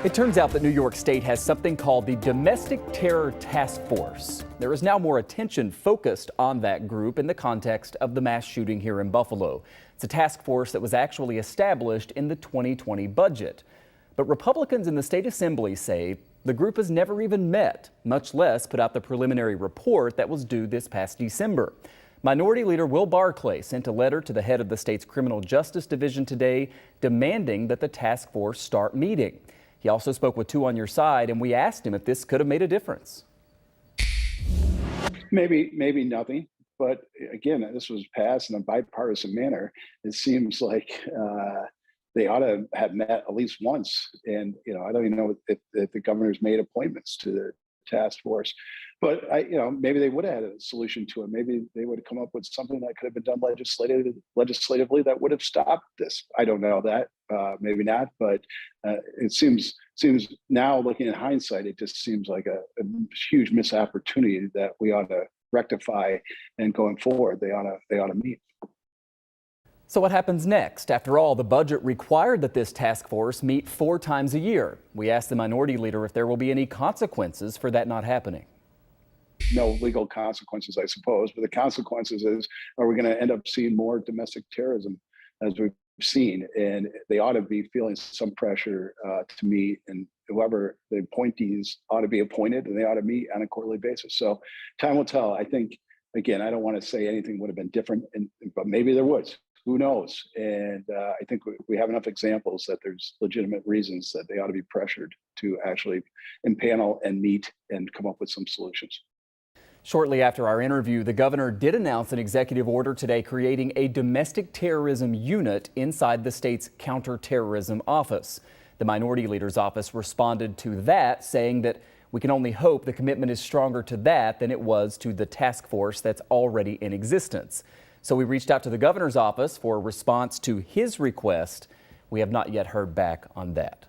It turns out that New York State has something called the Domestic Terror Task Force. There is now more attention focused on that group in the context of the mass shooting here in Buffalo. It's a task force that was actually established in the 2020 budget. But Republicans in the state assembly say the group has never even met, much less put out the preliminary report that was due this past December. Minority Leader Will Barclay sent a letter to the head of the state's Criminal Justice Division today demanding that the task force start meeting. He also spoke with Two on Your Side, and we asked him if this could have made a difference. Maybe nothing. But again, this was passed in a bipartisan manner. It seems like they ought to have met at least once. And, I don't even know if the governor's made appointments to the task force. But, maybe they would have had a solution to it. Maybe they would have come up with something that could have been done legislatively that would have stopped this. I don't know that. Maybe not. But it seems now, looking in hindsight, it just seems like a huge missed opportunity that we ought to rectify, and going forward they ought to meet. So what happens next? After all, the budget required that this task force meet 4 times a year. We asked the minority leader if there will be any consequences for that not happening. No legal consequences, I suppose, but the consequences is, are we going to end up seeing more domestic terrorism as we've seen? And they ought to be feeling some pressure to meet, and whoever the appointees ought to be appointed, and they ought to meet on a quarterly basis. So time will tell. I think, again, I don't want to say anything would have been different, but maybe there was. Who knows? And I think we have enough examples that there's legitimate reasons that they ought to be pressured to actually impanel and meet and come up with some solutions. Shortly after our interview, the governor did announce an executive order today creating a domestic terrorism unit inside the state's counterterrorism office. The minority leader's office responded to that, saying that we can only hope the commitment is stronger to that than it was to the task force that's already in existence. So we reached out to the governor's office for a response to his request. We have not yet heard back on that.